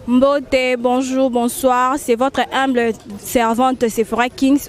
Mbote, bonjour, bonsoir. C'est votre humble servante Sephora Kings.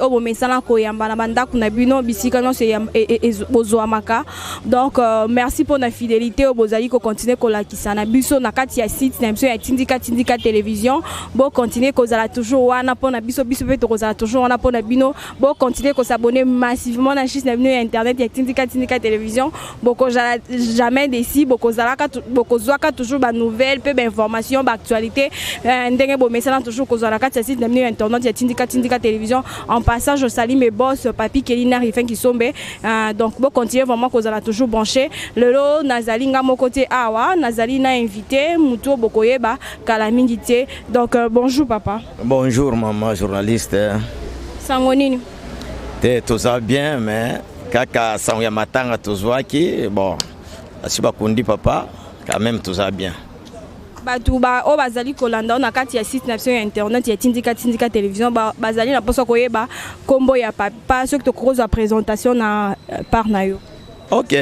Donc, merci pour la fidélité. Bozali ko continuer ko la kisana biso na kati ya site na biso ya Tindika télévision. Bo continuer ko zala toujours wana pour na biso pe to zala toujours wana pour na bino. Bo continuer ko s'abonner massivement na chaîne na internet ya Tindika télévision. Bo ko jamais déci, bo ko zala ka bo ko zwaka toujours ba nouvelles, peu d'informations, ba actualité. Ndenge bo message toujours ko zala ka site na internet ya Tindika télévision. En passant, je salue mes boss Papi Kelina Rifin qui sombe. Donc bo continuer vraiment ko zala toujours branché. Lelo nazali nga mo côté awa, nazali na invité muto bokoyeba kala mingité. Donc bonjour papa. Bonjour maman journaliste. Sangonini. Te tout ça bien mais kaka sangoya matanga tozwaki bon. Asiba kundi papa quand même tout ça bien. Batuba o bazali kolanda na kati ya site national internet ya Tindika télévision bazali na poso koyeba kombo ya papa ce que to cause présentation na par nayo. OK.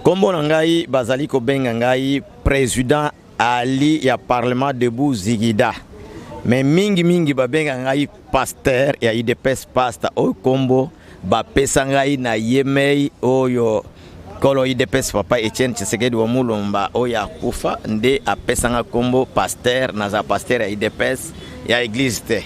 Kombo nangai bazali ko benga ngai président Ali ya parlement debout Zigida. Mais mingi ba benga ngai pasteur ya IDPS pastor o kombo ba pesa ngai na yemei oyo kolo IDPS papa Etienne Tshisekedi wa Mulumba oya kufa nde apesa nga kombo pasteur na za pasteur ya IDPS ya église te.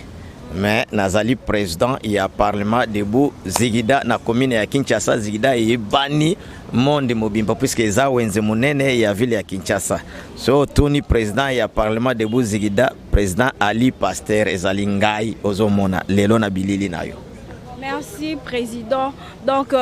Mais nazali président ya parlement debout Zigida na commune ya Kinshasa. Zigida bani monde mobimba puisque za wenze munene ya ville ya Kinshasa. So tuni président ya parlement debout Zigida président Ali Pasteur ezali ngai ozomona lelo na bilili nayo. Merci président. Donc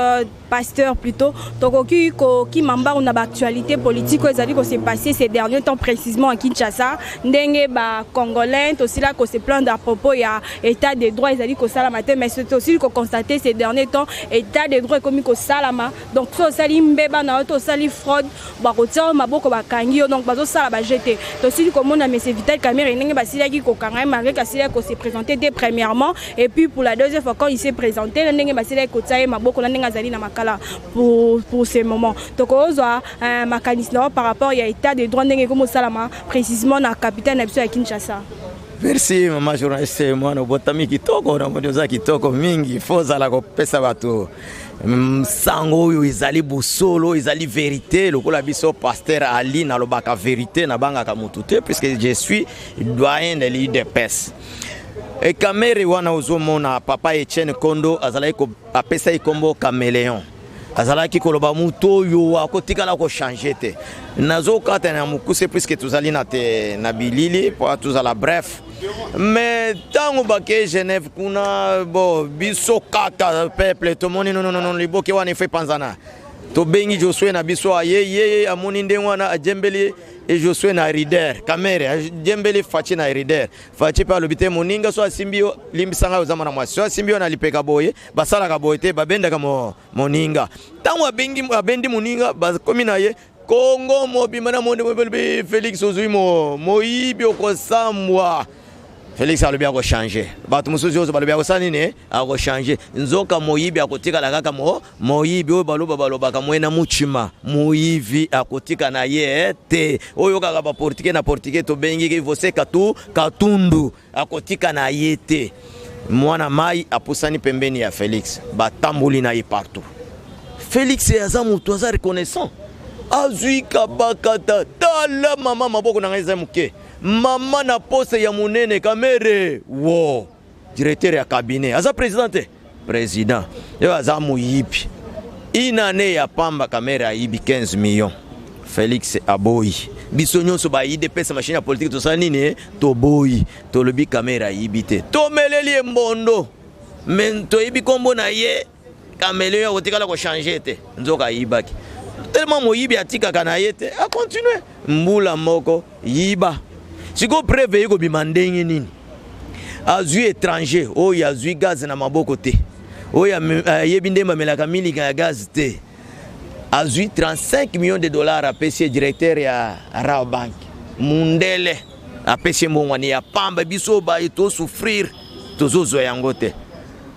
pasteur plutôt. Donc qui mamba on a actualité politique qui s'est passé ces derniers temps précisément à Kinshasa. Ndenge ba congolais aussi là qu'on se plaint à propos il y a état des droits ils ko salama mais c'est aussi qu'on constater ces derniers temps état des droits comme ko salama. Donc so sali mbeba na auto sali fraude ba kotia maboko ba kangi donc bazo sala ba jeter. Donc aussi comme on a mais c'est vital caméra ndenge ba sila ki ko kanga malgré que sila ko s'est présenté dès premièrement et puis pour la deuxième fois quand il s'est présenté ndenge ba sila ko tia maboko na ndenge azali na pour ces moments. Donc on a un mécanisme par rapport à l'état des droits comme Salama précisément dans la capitale de Kinshasa. Merci maman journaliste moi no botami kitoko na modoza kitoko mingi foza la kopesa bato sango yo izali busolo izali vérité lokola biso pasteur Ali na lobaka vérité na banga ka mutute puisque je suis doyen de l'IDPS. Et kamere wana ozomona papa Etienne Kondo azala ko apesa ikombo caméléon. Azalaki koloba muto yo akotikala ko changer te. Nazo kata na mukuse puisque tuzali na te na bilili pour tuzala bref. Mais tango baké Genève kuna bo biso kaka peuple to moni non liboke wana fait panzana. To bengi Josué na biso ye amoni ndengwana ajembeli et Josué na rider caméra jembeli fachi na rider fachi pa lobité moninga so asimbio limbisanga ozama na mwasi so asimbio na lipeka boye basala ka boye te babenda ka moninga tango abendi moninga bakomi na ye Congo mobima na monde Félix ozui moyibi okosambwa Félix a le bien changer. Bato musuzi ozo balo bien sanine a changer. Nzoka moyibi akotika la kaka moyibi o baloba kamwena muchima. Moyibi akotika na ye te. Oyo kaka ba portike na portike to bengi ke vose katundu akotika na ye te. Mwana mai apusani pembeni ya Félix. Batambuli na ye partout. Félix aza mutu aza reconnaissant. Azui kabakata tala mama maboko na ngeza muke. Maman na poste ya munene kamere wo directeur ya cabinet aza président yo aza muyibi inane ya pamba kamera yibi 15 millions Félix aboyi biso nyonso ba IDPS machine politique to sanini to boyi to lobi kamera yibi te to meleli mbondo men to yibi kombo na ye kamele yo otikala ko changer te nzoka yibaki tellement moyibi atika kana ye te a continuer mbula moko yiba. Si vous prévoyez que vous avez nini azui étranger, oh il y a azui gaz na maboko te. Oh il y a yebinde mamelaka milika gaz te. Azui 35 millions de dollars à PC directeur ya Rabobank. Mundele a PC mwani ya pamba biso ba ito souffrir tozozo yango te.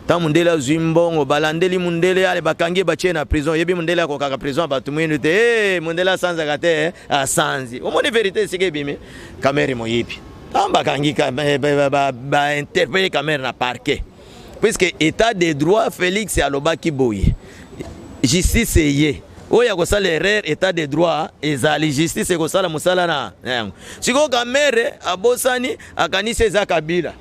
Ta mundele azui mbongo balandeli mundele ale bakangi bache na prison yebi mundele ko kaka prison batu mwenu te mundele sanza kate asanzi. Omoni vérité sike bimi kamere moyibi. bakangi interpeller Kamere na parquet puisque état de droit Félix alobaki boye justice ye oya kosala erreur état de droit ezali justice ekosala musala na yango siko Kamere abosani akanisi eza Kabila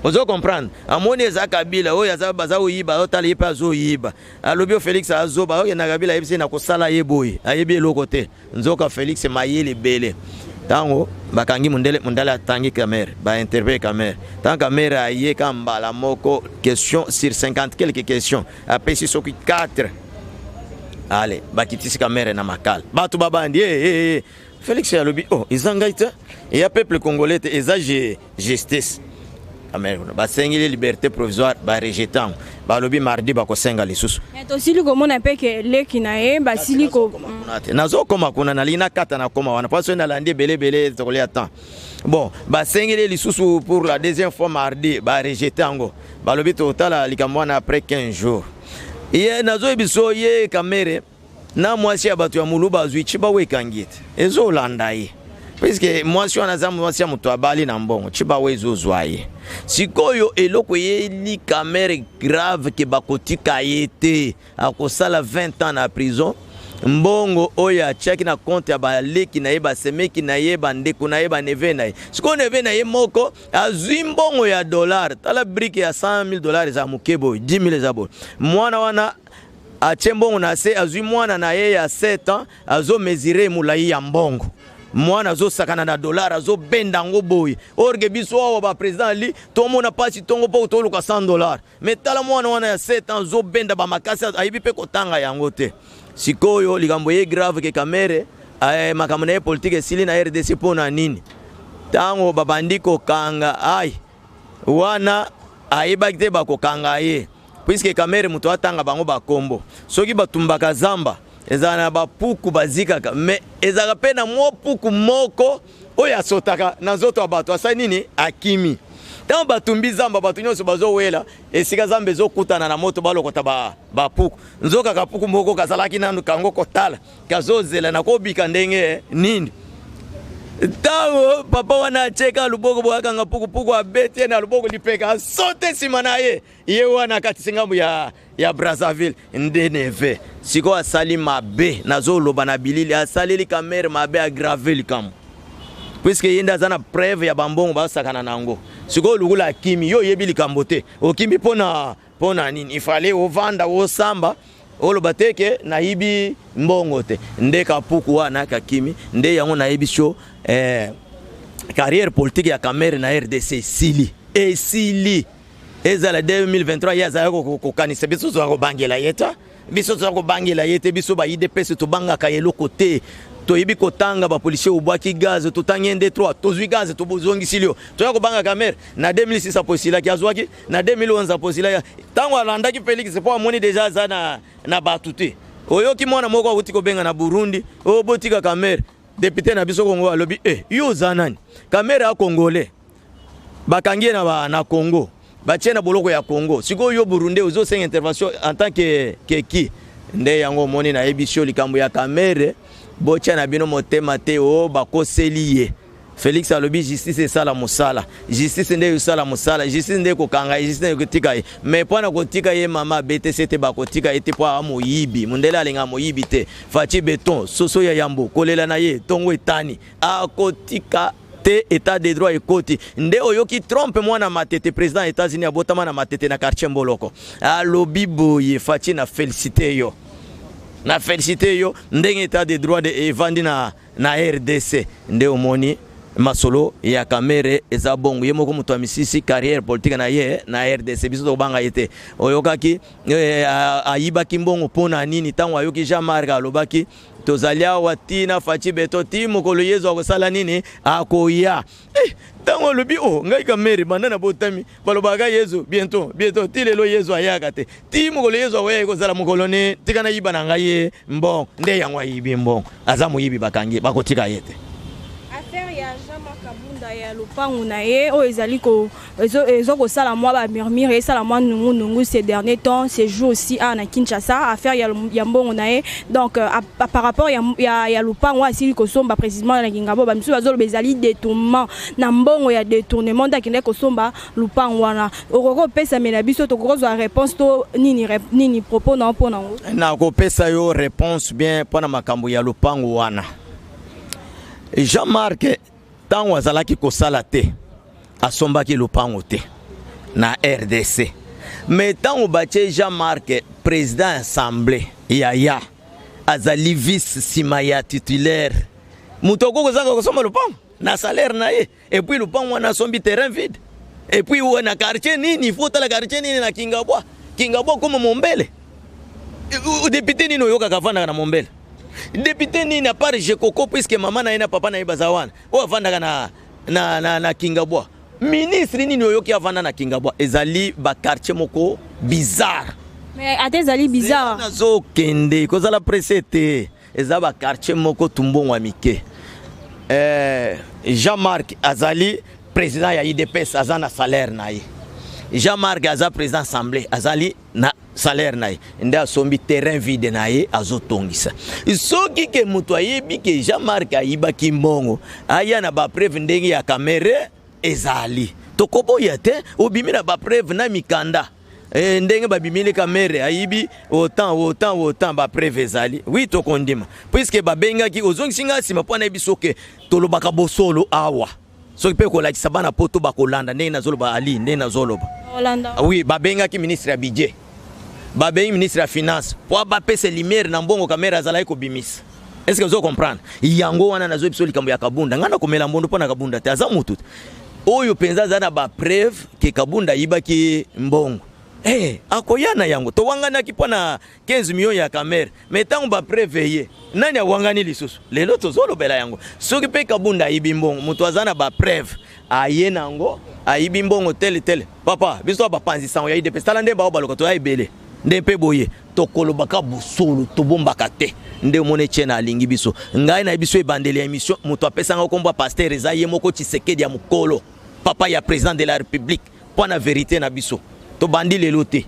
ozo comprendre amoni eza Kabila oya za baza oyiba otala yepa zo yiba alobi Félix azoba oya na Kabila yebisi na kosala yeboye ayebi eloko te nzoka Félix mayele bele tango bakangi mundala atangi Kamere ba interpeller Kamere tant Kamere aye kambala moko question sur 50 quelques questions apesi soki 4 allez bakitisi Kamere na makala batu babandi Félix alobi oh izangaita et ya peuple congolais eza justice Kamere ba sengeli liberté provisoire ba rejetant ba lobi mardi ba ko senga lisusu to sili ko mona peke leki na e ba sili ko nazo koma kuna na lina kata na koma wana parce que na landi belé to kolia temps bon ba sengeli lisusu pour la deuxième fois mardi ba rejetant ba lobi total likamwana après 15 jours et nazo biso ye Kamere na mwasi ya batu ya muluba zwichi ba wekangite ezo landaye puisque mwasi wana za mwasi ya mutu abali na mbongo chiba wezo zwaye sikoyo eloko yeli Kamere grave ke bakotika yete akosala 20 ans na prison mbongo oya chaki na compte ya baleki na ye basemeki na ye bandeko na ye baneve na ye siko neve na ye moko azwi mbongo ya dollar tala brique ya $100,000 za mukebo 10,000 za bo mwana wana achembongo na se azwi mwana na ye ya 7 ans azo mesurer mulai ya mbongo mwana zo sakana na dollar azo benda ngo boy orge biso wa ba president li to mona pasi tongo po to luka $100 mais tala mwana wana ya 7 ans zo benda ba makasi ayibi pe kotanga yango te sikoyo likambo ye grave ke Kamere makambo na politique sili na RDC pona nini tango babandiko kanga ai wana ayibaki te bakokanga ye puisque Kamere muto atanga bango bakombo soki batumbaka zamba ezana bapuku bazikaka mais ezaka pe na mopuku moko oya sotaka na zoto abato asa nini akimi tango batumbi zamba bato nyonso bazo wela esika zamba ezokutana na moto balokota bapuku nzoka kapuku moko kazalaki nanu kango kotala kazozela na kobika ndenge nini tango papa wana cheka luboko bwakanga puku abete na luboko lipeka sote simana ye wana kati ngambo ya Brazzaville ndeneve siko asali mabe nazo loba na bilili asali Kamere mabe aggrave likambo puisque yenda zana preuve ya bambongo basakana nango siko lugula kimi yo yebi likambo te okimi pona nini ifale ovanda osamba oloba teke na yibi mbongo te ndeka puku wana kakimi nde yango na yibi show carrière politique ya Kamere na RDC sili ezala 2023 yaza ko kanisa biso zo ko bangela yeta biso zo ko bangela yete biso ba IDPS to banga ka yelo côté to yibi kotanga ba policier ubwaki gaz to tangende 3 to zwi gaz to bozongi silio to ya ko banga Kamere na 2006 aposila ki azwaki na 2011 aposila tango alandaki Félix po amoni déjà za na batute oyoki mwana moko awuti ko benga na Burundi o botika Kamere député na biso Kongo alobi yo zanani Kamere a congolais bakangie na Congo batiena boloko ya Congo siko yo Burundi ozo senga intervention en tant que qui nde yango moni na ebisho likambo ya Kamere botia na bino motema te o bakoseliye Félix alobi justice esala musala justice nde esala musala justice nde kokanga justice nde kotika ye mais pona kotika ye mama BTC te bakotika ete po amoyibi mundela alenga moyibi te fachi beton soso ya yambo kolela na ye tongo etani akotika état de droit ekoti nde oyoki trompe mwana matete président États-Unis abotama na matete na quartier Mboloko alobi boye fachi na félicité yo ndenge état de droit de evandi na RDC nde omoni masolo ya Kamere eza bongo ye moko muto amisisi carrière politique na ye na RDC biso to banga yete oyokaki ayibaki mbongo pona nini tango ayoki Jean-Marc alobaki tozalia watina fachi beto ti mokolo yezo akosala nini akoya tango lobi ngai Kamere banana botami balobaka yezo bientôt ti lelo yezo ayaka te ti mokolo yezo akoya kozala mokolo ne tikana yiba na ngai mbongo nde yango ayibi mbongo aza moyibi bakangi bakotika yete affaire ya Jean-Marc Kabunda ya lupangu na ye o ezali ko ezo sala moi ba murmure sala moi nungu ces derniers temps ces jours aussi à na Kinshasa affaire ya mbongo na ye donc par rapport ya lupangu asili ko somba précisément na Kingabo ba misu bazolo bezali détournement na mbongo ya détournement dakinde ko somba lupangu wana okoko pesa mena biso to ko zo réponse to nini propos na pona ngo na ko pesa yo réponse bien pona makambo ya lupangu wana Jean-Marc tango azalaki kosala te asombaki lupango te na RDC mais tango batie Jean-Marc président assemblée yaya azali vice simaya titulaire mutoko kozanga kosomba lupango na salaire na ye et puis lupango wana sombi terrain vide et puis na quartier nini faut la quartier nini na Kingabo comme Mombele député nini yoka kavanda na Mombele député ni na part Jekoko puisque maman na ina papa na ibazawana o avanda na Kingabo ministre ni yoki avanda na Kingabo ezali ba quartier moko bizarre mais atezali bizarre nazo kende kozala presete ezaba ba quartier moko tumbongo amike Jean-Marc azali président ya IDPS azana salaire na ye Jean-Marc aza président assemblée azali na salaire na ye nda sombi terrain vide na ye azotongisa soki ke mutu ayebi ke Jean-Marc ayibaki mbongo aya na ba preuve ndenge ya kamera ezali tokoboya te obimi na ba preuve na mikanda ndenge babimile kamera ayibi autant ba preuve ezali oui tokondima puisque babengaki ozongisinga sima pona ebisoke tolobaka bosolo awa soki pe kolakisa bana poto bakolanda ndenge nazoloba ali ndenge nazoloba oui babengaki ministre ya budget babengi ministre ya finance po bapese lumière na mbongo kamera azala iko bimisa est-ce que vous comprendre yango wana nazo biso likambo ya kabunda ngana komela mbondo pona kabunda te aza mutu oyo penza zana ba preuve ke kabunda yibaki mbongo akoyana yango to wangana kipona 15 millions ya kamera metango ba preuve ye nani awangani lisusu lelo tozolobela yango soki pe kabunda yibi mbongo mutu azana ba preuve aye nango ayibi mbongo tele papa biso ba panzi sango ya IDP sala nde ba baloka to ya ibele nde pe boye tokolobaka busolo tobombaka te nde mone chena alingi biso ngai na biso ebandeli émission mutu apesanga komba pasteur ezaye moko Tshisekedi ya mukolo papa ya président de la république pour na vérité na biso to bandi lelo te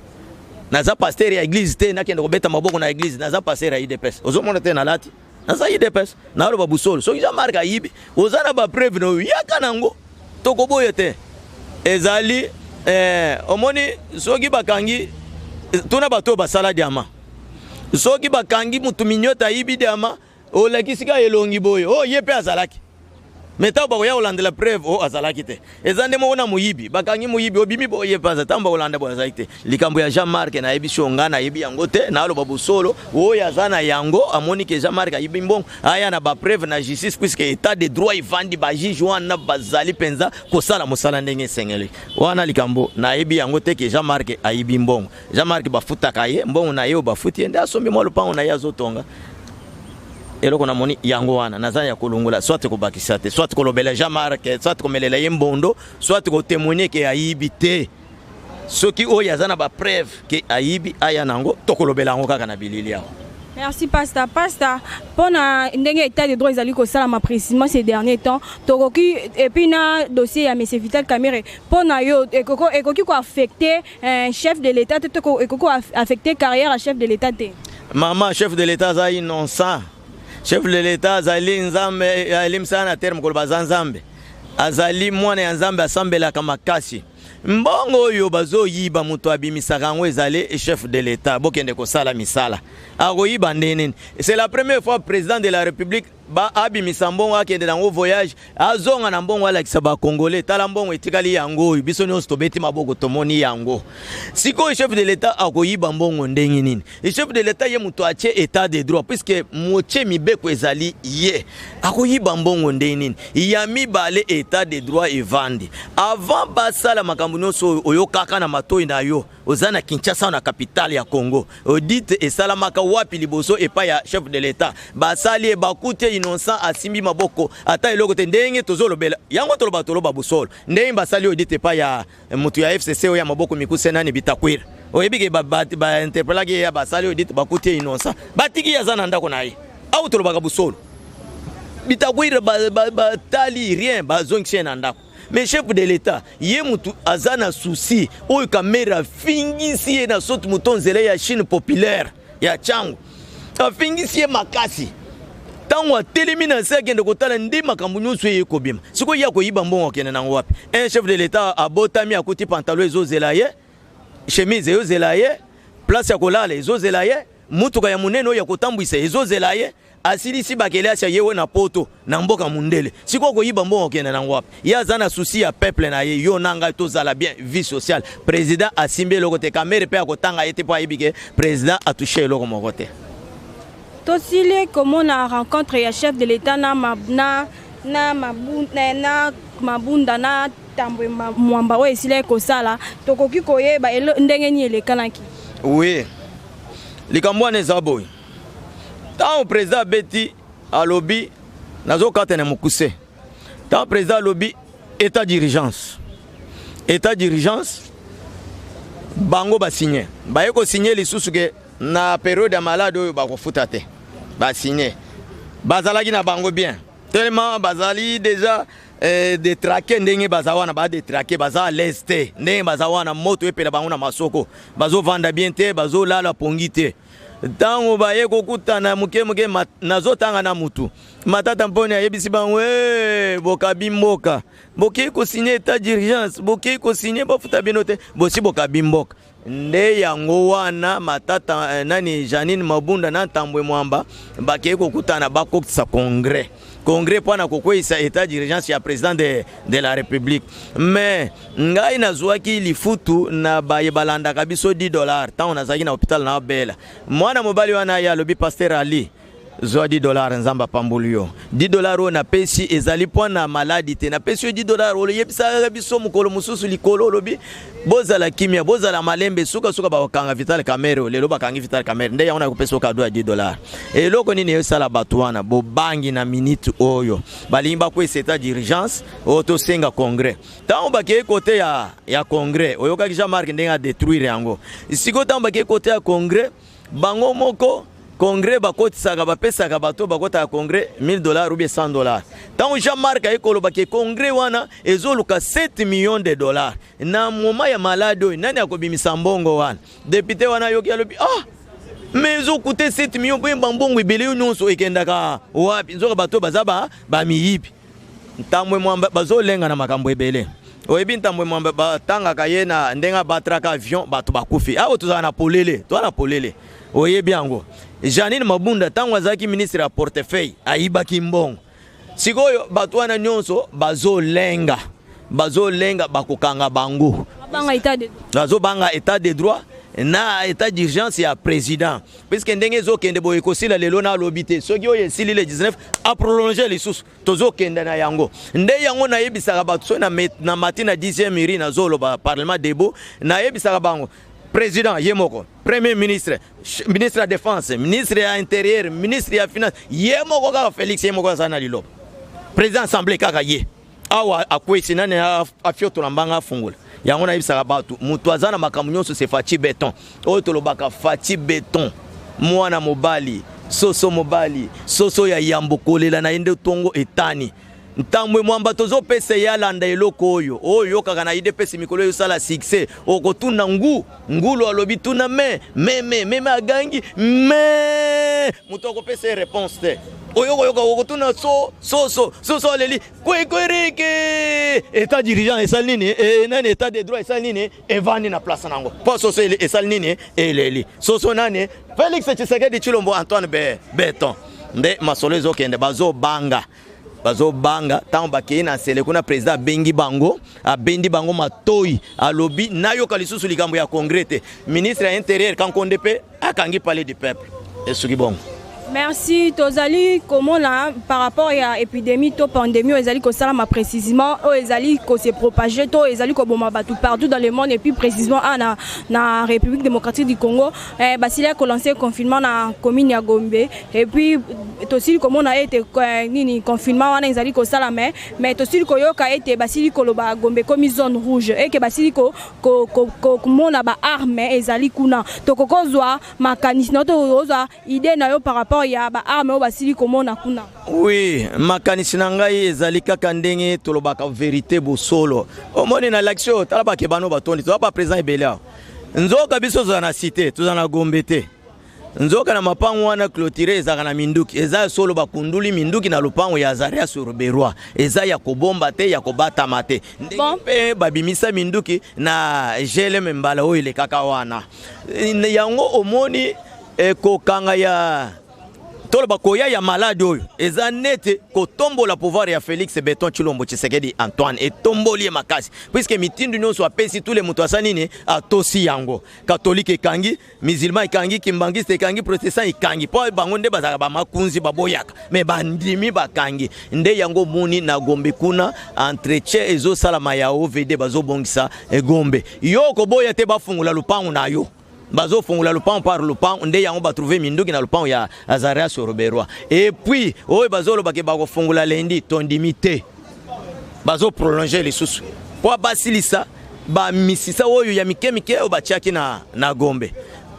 naza pasteur ya église te nakende kobeta maboko na église naza pasteur ya IDPS ozomona te na lati naza IDPS na lo babusolo so Jean-Marc ayibi ozana ba preuve no yaka nango tokoboye te ezali omoni soki bakangi tuna bato basala diama soki bakangi mutu minyota ayibi diama olakisika elongi boye ye pe azalaki meta bakoya olandela preuve azalaki te ezande mona muyibi bakangi muyibi obimi boye paza tamba olanda bo azalaki te likambo ya Jean-Marc na yebiso ngana ayibi yango te na aloba busolo yazana yango amoni ke Jean-Marc ayibi mbongo aya na ba preuve na justice puisque état de droit ivandi ba juge wana bazali penza kosala mosala ndenge sengeli wana likambo na yebi yango te ke Jean-Marc ayibi mbongo Jean-Marc bafuta kaye mbongo na yo bafuti nda asombi mo lupango na yazo tonga eloko na moni yango wana nazanya kolongola soit ko bakisa te soit ko lobela Jean-Marc soit ko melela yembondo soit ko témoigner ke ayibi te soki oyo azana ba preuve ke ayibi aya nango tokolobela ngo kaka na bilili yao. Merci pasteur pona ndenge état de droit ezali ko sala ma précisément ces derniers temps tokoki et puis na dossier ya monsieur Vital Kamerhe pona yo ekoki ko affecter chef de l'état te ko affecter carrière à chef de l'état te maman chef de l'état za innocent chef de l'état azali nzambe alimsa na terme ko bazanzambe azali mwana ya nzambe asambela kama kasi mbongo yo bazo yiba muto abimisaka ngo ezali chef de l'état bokende ko sala misala akoyiba ndene c'est la première fois président de la république ba abimisa mbongo akende nango voyage azonga na mbongo ala kisaba congolais tala mbongo etikali yango biso nyonso tobeti maboko tomoni yango siko chef de l'état akoyiba mbongo ndenge nini chef de l'état ye muto ache état de droit puisque moche mibeko ezali ye akoyiba mbongo ndenge nini ya mibale état de droit evandi avant basala makambo nyonso oyo kaka na matoi na yo ozana Kinshasa na capitale ya Congo audit esalamaka wapi liboso epa ya chef de l'état basali bakute innocent asimbi maboko ata eloko te ndenge tozolobela yango toloba busolo ndenge basali audit epa ya mutu ya FCC ya maboko mikuse nani bitakwira oyebike ba interpellage ya basali audit bakute innocent batiki ya zana ndako na ye au toloba busolo bitakwira batali rien bazongise na ndako. Mais chef de l'État, yé mutu azana souci, oyo kamera fingisi ye na sotu mutonzele ya Chine populaire ya changu. Afingisi ye makasi. Tango atelemi na se akende kotala ndi makambo nyonso ye kobima. Siko ya koyiba mbongo kende nango wapi. Un chef de l'État abotami akuti pantalon ezozela ye, chemise ezozela ye, place ya kolala ezozela ye, mutuka ya munene ya kotambwisa ezozela ye. Asilisi bakele acha yewe na poto na mboka mundele. Siko koyiba mbongo kende nango wapi. Ya zana souci ya peuple na ye yo nanga tozala bien vie sociale. Président asimbe lokote kamere pe akotanga yete po ayibike président a touché loko mokote. Tosile comment on a rencontré le chef de l'État na mabunda na tambwe mwamba we sile kosala tokoki koyeba ndenge ni elekanaki. Oui. Likambo ne zaboy. Tant président Betty à lobby nazo katene mukuse. Tant président lobby état d'urgence. État d'urgence bango ba signer. Ba yeko signer lisusu ke na période ya malade oyo ba kofuta te. Ba signer. Bazalaki na bango bien. Tellement bazali déjà de traquer ndenge bazawana ba de traquer baza l'est ndenge bazawana moto epela bango na masoko. Bazo vanda bien te, bazo lala pongite. Tango baye kokutana muke nazo tanga na mutu. Matata mpone ayebisi bango bokabi mboka. Boki ko signer état d'urgence, boki ko signer bafuta binote, bosi bokabi mboka. Nde yango wana matata nani Janine Mabunda na Tambwe Mwamba bake kokutana bakokisa congrès pona kokwisa état d'urgence ya président de la République. Mais ngai nazwaki lifutu na baye balanda kabiso $10 tant on azaki na hôpital na Bela. Mwana mobali wana ya lobi Pasteur Ali zo $10 nzamba pambulio $10 na pesi ezali pona maladi te na pesi $10 ole yebisa biso mukolo mususu likolo lobi bozala kimia bozala malembe suka ba kanga Vital Kamerhe lelo bakangi Vital Kamerhe nde yaona kopesa kado ya $10 eloko nini yosala batwana bo bangi na minute oyo balimba ko état d'urgence auto senga congrès tant baké côté ya congrès oyoka kisha marque ndenga détruire yango siko tant baké côté ya congrès bango moko congrès bakotisaka bapesaka bato bakota congrès $1000 ou bien $100. Tant que Jean-Marc ekolo bake congrès wana ezoluka $7 millions. Na moma ya malado nani akobimisa mbongo wana. Député wana yoki alobi mais zo coûté 7 millions pour mbongo ibele nyonso ekendaka wapi nzoka bato bazaba ba miyipi. Ntamwe mwamba bazolenga na makambo ebele. Oyebi ntamwe mwamba batanga kayena ndenga batraka avion bato bakufi. Awo tuzana na polele, to na polele. Oyebi yango. Janine Mabunda tango azaki ministre ya portefeuille ayibaki mbongo. Sikoyo batwana nyonso bazolenga bakokanga bango. Banga état de droit na état d'urgence ya président. Puisque ndenge zo kende boye kosila lelo na lobité. Soki oye sili le 19 a prolonger les sous tozo kende na yango. Nde yango na yebisaka bato na matina 10e miri na zolo ba parlement debo na yebisaka bango. Président Yemoko, Premier ministre, ministre de la Défense, ministre de l'Intérieur, ministre de la Finance, Yemoko Félix Yemoko Zanalilo. Président Assemblée Kaka Ye. Awa akwesi nane afioto lambanga fungula. Yangona ibisaka batu mutwazana makamunyo se fachi béton. Otolo baka fachi béton. Mwana mobali, soso ya yambokolela na ende tongo etani. Ntamwe mwamba tozo pese ya landa eloko oyo kaka na ide pese mikolo yo sala succès okotuna ngulu alobi tuna me agangi me mutoko pese réponse te oyo okotuna so leli kwereke état dirigeant esalini nani état de droit esalini evani na place nango po so esalini eleli so nani Félix Tshisekedi Tshilombo Antoine Beton nde masolezo kende bazo banga tant bakei na sele kuna président bengi bango abendi bango matoi alobi nayo kalisusu likambo ya congrès te ministre ya intérieur kankonde pe akangi parler du peuple esuki bongo. Merci Tozali comment là par rapport à épidémie to pandémie ezali ko sala ma précisément ezali ko se propager to ezali ko boma batu partout dans le monde et puis précisément na République démocratique du Congo basila ko lancer confinement na commune ya Gombe et puis tosili comment na été nini confinement wana ezali ko sala mais tosili ko yoka été basili ko loba Gombe comme zone rouge et que basili ko mona ba arme ezali kuna to kokozwa makanisme to ozwa idée na yo par rapport rapport ya ba arme o basili komona kuna. Oui, makanisi na ngai ezali kaka ndenge tolobaka vérité bosolo. Omoni na l'action talaba ke bano batondi to ba président Ebelia. Nzoka biso za na cité, to za na Gombe te. Nzoka na mapango wana clôturer ezaka na minduki. Eza solo bakunduli minduki na lupango ya Zaria sur Berwa. Eza ya kobomba te ya kobata mate. Ndenge babimisa minduki na GLM mbala o ile kaka wana. Yango omoni kokanga ya tolo bakoya ya malade oyo eza nete kotombola pouvoir ya Félix Beton Tshilombo Tshisekedi Antoine et tomboli makasi puisque mitindu nyonso apesi tous les mutu asanini atosi yango catholique ekangi musulman ekangi kimbangiste ekangi protestant ekangi po bango nde bazaka ba makunzi baboyaka mais bandimi bakangi nde yango muni na Gombe kuna entretien ezo salama ya OVD bazobongisa Gombe yo koboya te bafungula lupangu na yo bazo fungula lupango par lupango nde yango ba trouver minduki na lupango ya Azaria sur Berwa et puis oyo bazolo bake bako fungula lendi tondimité bazo prolonger les sous po basilisa ba misisa oyo ya mikemike o batiaki na Gombe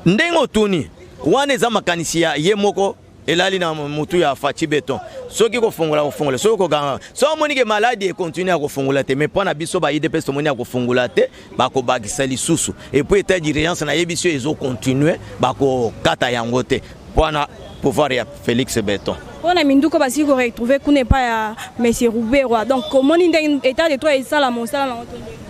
ndengo tuni wane za makanisi ya yemoko elali na mutu ya Fachi Beton soki ko fungula soki ko ganga so monike maladi e continue à kofungula te mais pona biso ba IDPS to moni a kofungula te bako bagisa lisusu et puis état d'urgence na yebisio ezo continuer bako kata yango te pona pouvoir ya Félix Beton pona minduko basi ko retrouver kuna pa ya monsieur Roubero donc comment état de droit et ça la monsala na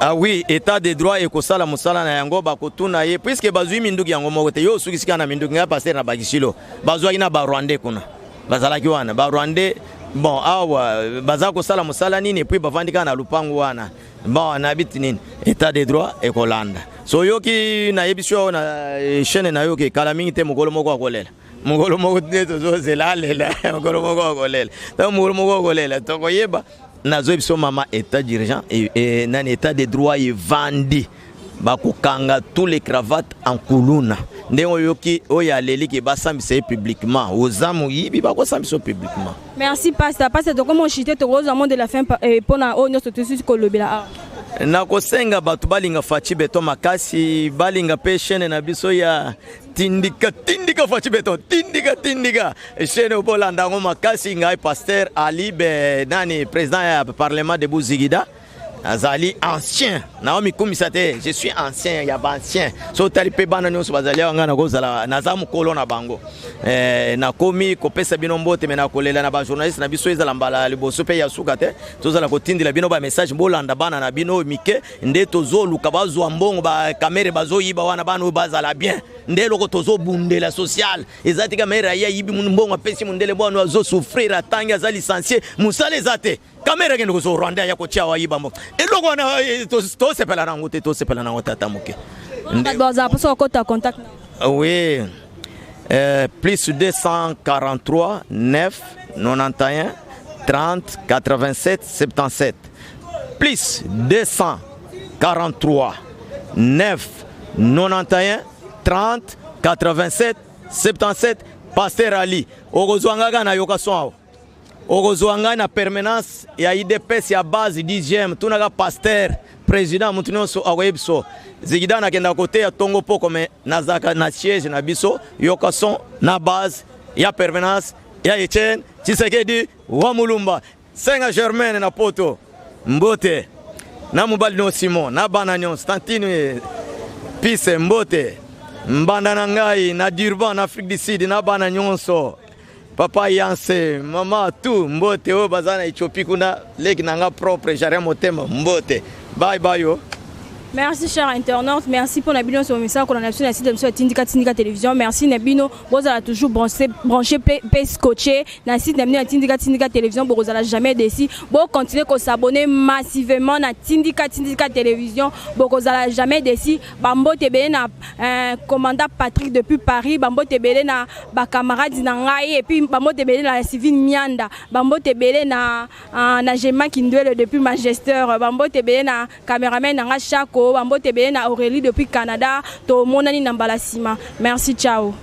ah oui état de droit et ko sala mosala na yango bako tuna ye puisque bazui minduki yango moko te yo sukisika na minduki nga passer na bagishilo bazwa ina ba Rwandais kuna bazalaki wana ba Rwandais bon awa bazako sala mosala nini puis bavandika na lupango wana bon na bit nini état de droit et Kolanda so yoki na yebisho na chaîne na yoki kala mingi te mukolo moko akolela mukolo moko neto zo zelalela mukolo moko akolela to mukolo moko akolela to koyeba nazo biso mama état d'urgence et nan état de droit et vandi bakokanga tous les cravates en kuluna ndengo yoki oya leliki basambisa publiquement ozamu yibi bakosambisa publiquement. Merci pasteur to comment chiter to rose monde de la fin pona o nyoso to susi ko lobela na kosenga batu balinga Fachi Beton makasi balinga pe chaîne na biso ya tindika Fachi Beton tindika chaîne obolanda ngo makasi ngai pasteur Ali be nani président ya parlement de Bouzigida azali ancien Naomi Kumisate je suis ancien ya ba ancien so talipe bana nyonso bazali wanga na kozala nazamu kolo na bango na komi kopesa bino mbote mena kolela na ba journaliste na biso ezala mbala liboso pe ya suka te tozala kotindila bino ba message bolanda bana na bino mike nde tozoluka bazwa mbongo ba kamera bazoyiba wana bana bazala bien nde loko tozo bundela social ezati kamera ya yibi mbongo apesi mundele bwana azo souffrir atangi aza licencié musale ezate kamera ngene ko Rwanda ya ko chawa yiba mbo eloko na to sepela na ngote to sepela na ngota tamuke baza poso kota contact oui plus 243 9 91 30 87 77 plus 243 9 91 30 87 77 Pasteur Ali okozwanga na yokaso okozwanga na permanence ya IDPS ya base 10e tunaka pasteur président mutunyoso awebso zigidana kenda kote ya tongo poko me nazaka na siège na biso yokason na base ya permanence ya Etienne Tshisekedi wa Mulumba Senga Germaine na poto mbote na mobali no Simon na bana nyon Stantine Pise mbote mbanda na ngai na Durban na Afrique du Sud na bana nyonso papa Yanse mama tu mbote o bazana Ethiopie kuna leki nanga propre jare motema mbote bye bye yo. Merci chers internautes, merci pour Nabino sur le message qu'on a sur le site de Tindika Télévision. Merci Nabino, vous allez toujours brancher, scotché dans le site de Tindika Télévision, vous allez jamais déçu. Vous continuez à s'abonner massivement à Tindika Télévision, vous allez jamais déçu. Bambo Tebele na commandant Patrick depuis Paris, Bambo Tebele na camarade Nangai et puis Bambo Tebele na Sylvine Mianda, Bambo Tebele na Gemma Kindwele depuis Magesteur, Bambo Tebele na caméraman Nanga Chako. Bambo Tebele na Aurélie depuis Canada to monani na Mbalasima. Merci, ciao.